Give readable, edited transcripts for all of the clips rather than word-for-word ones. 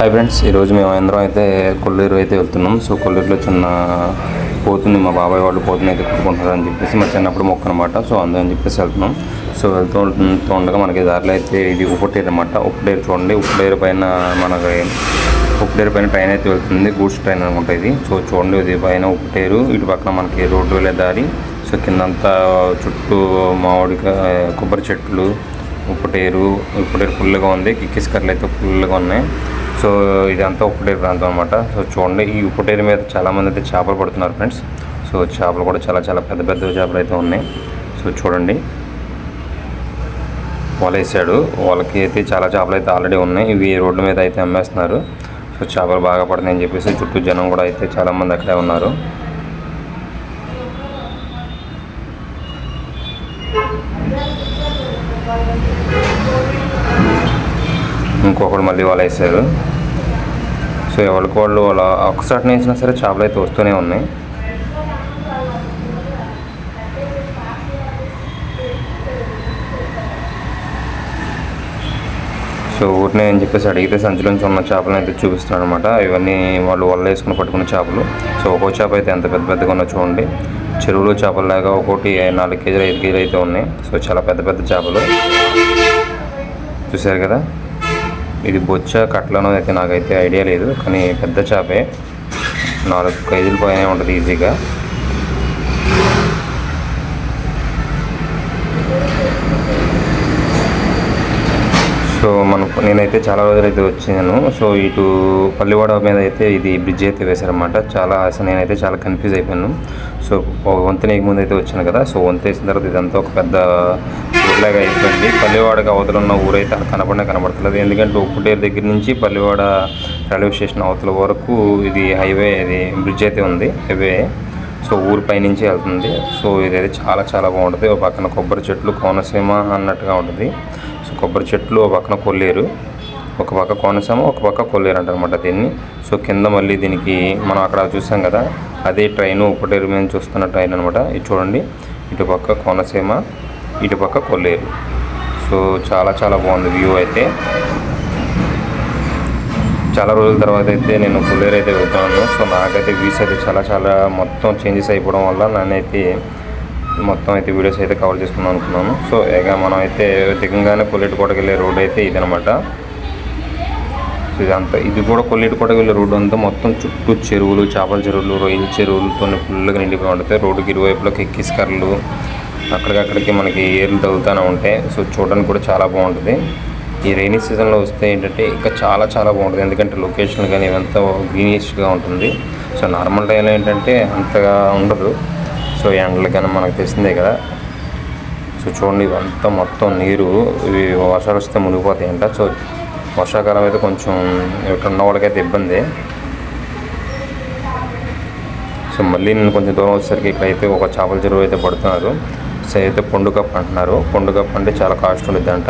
Hi friends, ఈరోజు మేము అందరం అయితే కొల్లేరు అయితే వెళ్తున్నాం. సో కొల్లేరులో చిన్న పోతుంది, మా బాబాయ్ వాళ్ళు పోతుని అయితే కుట్టుకుంటున్నారు అని చెప్పేసి మా చిన్నప్పుడు మొక్క అనమాట. సో అందుకని చెప్పేసి వెళ్తున్నాం. సో వెళ్తూ ఉండగా మనకి దారిలో అయితే ఇది ఉప్పుటేరు అనమాట. ఉప్పుటేరు చూడండి, ఉప్పుటేరు పైన ట్రైన్ అయితే వెళ్తుంది, గూడ్స్ ట్రైన్ అనుకుంటా ఇది. సో చూడండి, ఇది పైన ఉప్పుటేరు, ఇటు పక్కన మనకి రోడ్డు వెళ్ళే దారి. సో కిందంతా చుట్టూ మామిడికాయ కొబ్బరి చెట్లు, ఉప్పుటేరు ఫుల్గా ఉంది, కిక్కిస్కర్లు అయితే ఫుల్గా ఉన్నాయి. సో ఇదంతా ఉప్పుటేరు ప్రాంతం అనమాట. సో చూడండి, ఈ ఉప్పుటేరు మీద చాలామంది అయితే చేపలు పడుతున్నారు ఫ్రెండ్స్. సో చేపలు కూడా చాలా చాలా పెద్ద పెద్ద చేపలు అయితే ఉన్నాయి. సో చూడండి, వలేసాడు, వాళ్ళకి అయితే చాలా చేపలు అయితే ఆల్రెడీ ఉన్నాయి. ఇవి రోడ్ల మీద అయితే అమ్మేస్తున్నారు. సో చేపలు బాగా పడుతున్నాయని చెప్పేసి చుట్టూ జనం కూడా అయితే చాలామంది అక్కడే ఉన్నారు. ఇంకొకడు మళ్ళీ వాళ్ళు వేసారు. సో ఎవరికి వాళ్ళు అలా ఒక్కసారి వేసినా సరే చేపలు అయితే వస్తూనే ఉన్నాయి. సో ఊరినే అని చెప్పేసి అడిగితే సంచులోంచి ఉన్న చేపలను అయితే చూపిస్తున్నాడు అనమాట. ఇవన్నీ వాళ్ళు వల్ల వేసుకుని పట్టుకున్న చేపలు. సో ఒక్కో చేప అయితే ఎంత పెద్ద పెద్దగా ఉన్నా చూడండి. చెరువులో చేపలలాగా ఒక్కోటి 4 కేజీలు 5 కేజీలు అయితే ఉన్నాయి. సో చాలా పెద్ద పెద్ద చేపలు చూసారు కదా. ఇది బొచ్చ కట్లను అయితే నాకైతే ఐడియా లేదు, కానీ పెద్ద చేపే, 4 కేజీల పైన ఉంటుంది ఈజీగా. సో నేనైతే చాలా రోజులు అయితే వచ్చాను. సో ఇటు పల్లివాడ మీద అయితే ఇది బ్రిడ్జ్ అయితే వేశారనమాట. అసలు నేనైతే చాలా కన్ఫ్యూజ్ అయిపోయాను. సో వంతెన ముందు అయితే వచ్చాను కదా. సో వంతెన వేసిన తర్వాత ఇదంతా ఒక పెద్ద ఊర్లాగా అయిపోయింది. పల్లివాడకి అవతల ఉన్న ఊరైతే కనబడతలేదు. ఎందుకంటే ఉప్పుటేరు దగ్గర నుంచి పల్లివాడ రైల్వే స్టేషన్ అవతల వరకు ఇది హైవే, ఇది బ్రిడ్జ్ అయితే ఉంది, హైవే. సో ఊరి పైనుంచి వెళ్తుంది. సో ఇదైతే చాలా చాలా బాగుంటుంది. ఒక పక్కన కొబ్బరి చెట్లు, కోనసీమ అన్నట్టుగా ఉంటుంది. సో కొబ్బరి చెట్లు, ఒక పక్కన కొల్లేరు, ఒక పక్క కోనసీమ, ఒక పక్క కొల్లేరు అంటారనమాట దీన్ని. సో కింద మళ్ళీ దీనికి మనం అక్కడ చూసాం కదా, అదే ట్రైన్ ఉప్పుటేరు మీద చూస్తున్న ట్రైన్ అనమాట. ఇది చూడండి, ఇటు పక్క కోనసీమ, ఇటు పక్క కొల్లేరు. సో చాలా చాలా బాగుంది వ్యూ అయితే. చాలా రోజుల తర్వాత అయితే నేను కొల్లేరు అయితే వెళ్తున్నాను. సో నాకైతే వ్యూస్ అయితే చాలా చాలా మొత్తం చేంజెస్ అయిపోవడం వల్ల నేనైతే మొత్తం అయితే వీడియోస్ అయితే కవర్ చేసుకుందాం అనుకున్నాను. సో ఇక మనం అయితే దిగంగానే కొల్లేటికోటకి వెళ్ళే రోడ్ అయితే ఇదనమాట. సో ఇది కూడా కొల్లేటికోటకి వెళ్ళే రోడ్డు అంతా మొత్తం చుట్టూ చెరువులు, చేపల చెరువులు, రొయ్యల చెరువులతో ఫుల్గా నిండిపోయి ఉంటుంది. రోడ్డుకి ఇరువైపులోకి ఎక్కిస్కర్లు, అక్కడికక్కడికి మనకి ఏర్లు తగులుతూనే ఉంటాయి. సో చూడడానికి కూడా చాలా బాగుంటుంది. ఈ రైనీ సీజన్లో వస్తే ఏంటంటే ఇంకా చాలా చాలా బాగుంటుంది. ఎందుకంటే లొకేషన్ కానీ ఇవంతా గ్రీనిష్గా ఉంటుంది. సో నార్మల్ టైంలో ఏంటంటే అంతగా ఉండదు. సో ఎండలు కానీ మనకు తెలిసిందే కదా. సో చూడండి, ఇవంతా మొత్తం నీరు, ఇవి వర్షాలు వస్తే మునిగిపోతాయంట. సో వర్షాకాలం అయితే కొంచెం ఇక్కడ ఉన్న వాళ్ళకైతే ఇబ్బంది. సో మళ్ళీ నేను కొంచెం దూరం వచ్చేసరికి ఇక్కడైతే ఒక చేపల చెరువు అయితే పడుతున్నారు. సో అయితే పొండు కప్ అంటున్నారు. పొండు కప్ అంటే చాలా కాస్ట్ ఉంటుంది అంట.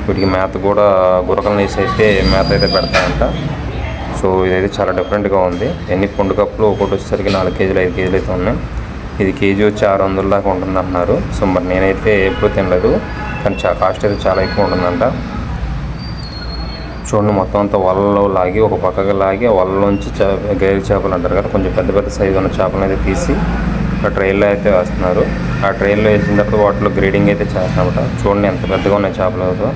వీటికి మేత కూడా గురకలను వేసి అయితే మేత అయితే పెడతాయంట. సో ఇదైతే చాలా డిఫరెంట్గా ఉంది. ఎన్ని పొండు కప్పులు ఒకటి వచ్చేసరికి 4 కేజీలు 5 కేజీలు అయితే ఉన్నాయి. ఇది కేజీ వచ్చి 600 దాకా ఉంటుంది అంటున్నారు. సో మరి నేనైతే ఎప్పుడు తినలేదు, కానీ కాస్ట్ అయితే చాలా ఎక్కువ ఉంటుందంట. చూడండి, మొత్తం అంతా వలలో లాగి ఒక పక్కగా లాగి వలలోంచి గైరు చేపలు అంటారు కదా, కొంచెం పెద్ద పెద్ద సైజు ఉన్న చేపలను అయితే తీసి ఆ ట్రైన్లో అయితే వేస్తున్నారు. ఆ ట్రైన్లో వేసిన తర్వాత వాటిలో గ్రేడింగ్ అయితే చేస్తామట. చూడండి ఎంత పెద్దగా ఉన్నాయి చేపలు.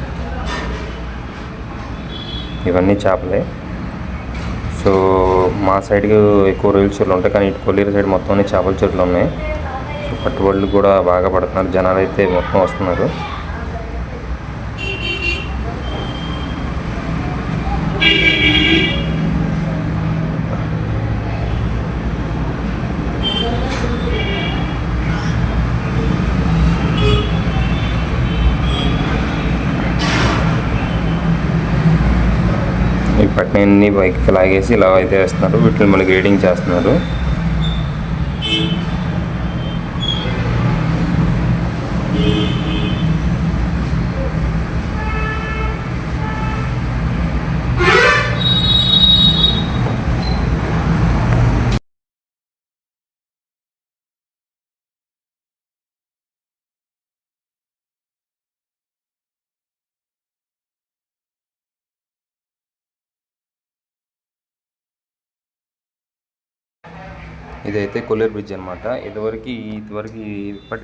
ఇవన్నీ చేపలే. సో మా సైడ్కి ఎక్కువ రొయ్యల చెరువులు ఉంటాయి, కానీ ఇటు కొల్లేరు సైడ్ మొత్తం అన్ని చేపల చెరువులు ఉన్నాయి. సో పట్టుబడులు కూడా బాగా పడుతున్నారు, జనాలు అయితే మొత్తం వస్తున్నారు. ఈ పట్టినన్ని బైక్కి లాగేసి ఇలా అయితే వేస్తున్నారు. వీటిని మళ్ళీ గ్రేడింగ్ చేస్తున్నారు. ఇదైతే కొల్లేరు బ్రిడ్జ్ అనమాట. ఇదివరకు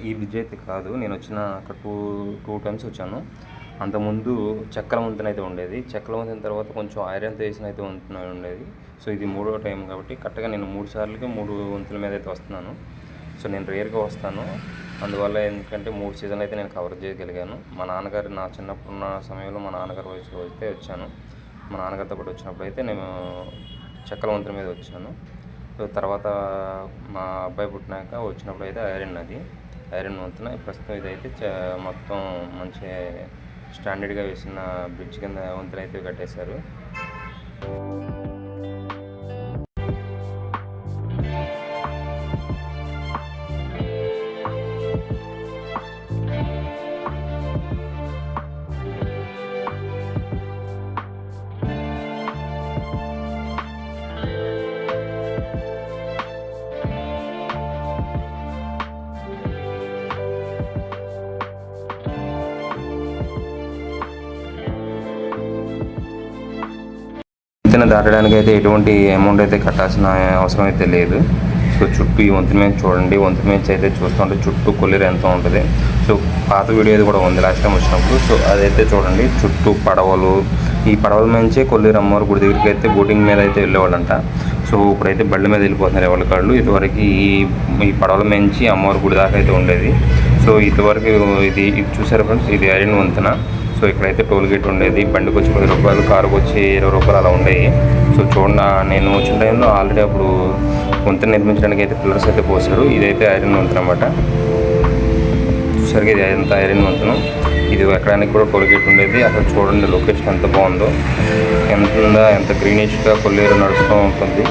ఈ బ్రిడ్జ్ అయితే కాదు. నేను వచ్చిన అక్కడ టూ టైమ్స్ వచ్చాను. అంతకుముందు చెక్కల వంతెన అయితే ఉండేది. చెక్కల వంతెన తర్వాత కొంచెం ఐరన్తో వేసిన అయితే వంతెన ఉండేది. సో ఇది 3వ టైం కాబట్టి కరెక్ట్గా నేను 3 సార్లకి 3 వంతుల మీద అయితే వస్తున్నాను. సో నేను రేర్గా వస్తాను. అందువల్ల ఎందుకంటే 3 సీజన్లు అయితే నేను కవర్ చేయగలిగాను. మా నాన్నగారు నా చిన్నప్పుడు ఉన్న సమయంలో మా నాన్నగారి వయసులో అయితే వచ్చాను. మా నాన్నగారితో పాటు వచ్చినప్పుడు అయితే నేను చెక్కల వంతెన మీద వచ్చాను. సో తర్వాత మా అబ్బాయి పుట్టినాక వచ్చినప్పుడు అయితే ఐరన్ వంతెన. ప్రస్తుతం ఇదైతే మొత్తం మంచి స్టాండర్డ్గా వేసిన బ్రిడ్జ్ కింద వంతెన అయితే కట్టేశారు. వంతెన దాటడానికి అయితే ఎటువంటి అమౌంట్ అయితే కట్టాల్సిన అవసరం అయితే లేదు. సో చుట్టూ ఈ వంతెన మీద చూడండి. వంతెన మీద అయితే చూస్తుంటే చుట్టూ కొల్లేరు ఎంత ఉంటుంది. సో పాత వీడియో అది కూడా ఉంది లాస్ట్ టైం వచ్చినప్పుడు. సో అదైతే చూడండి. చుట్టూ పడవలు, ఈ పడవల నుంచే కొల్లేరు అమ్మవారి గుడి దగ్గరికి అయితే బోటింగ్ మీద అయితే వెళ్ళేవాళ్ళంట. సో ఇప్పుడైతే బళ్ళ మీద వెళ్ళిపోతున్నారు ఎవరి కాళ్ళు. ఇదివరకు ఈ పడవల నుంచి అమ్మవారి గుడి దాకా అయితే ఉండేది. సో ఇదివరకు ఇది చూసారు ఫ్రెండ్స్, ఇది ఐరన్ వంతెన. సో ఇక్కడైతే టోల్ గేట్ ఉండేది. బండికి వచ్చి 10 రూపాయలు, కారుకు వచ్చి 20 రూపాయలు అలా ఉండేవి. సో చూడండి, నేను వచ్చిన టైంలో ఆల్రెడీ అప్పుడు వంతెన నిర్మించడానికి అయితే పిల్లర్స్ అయితే పోసారు. ఇదైతే ఐరన్ వంతెన అన్నమాట. చూసారుగా, ఇది ఎంత ఐరన్ వంతెన. ఇది ఎక్కడానికి కూడా టోల్ గేట్ ఉండేది. అక్కడ చూడండి లొకేషన్ ఎంత బాగుందో, ఎంత గ్రీనిష్గా కొల్లేరు నడుస్తూ ఉంటుంది.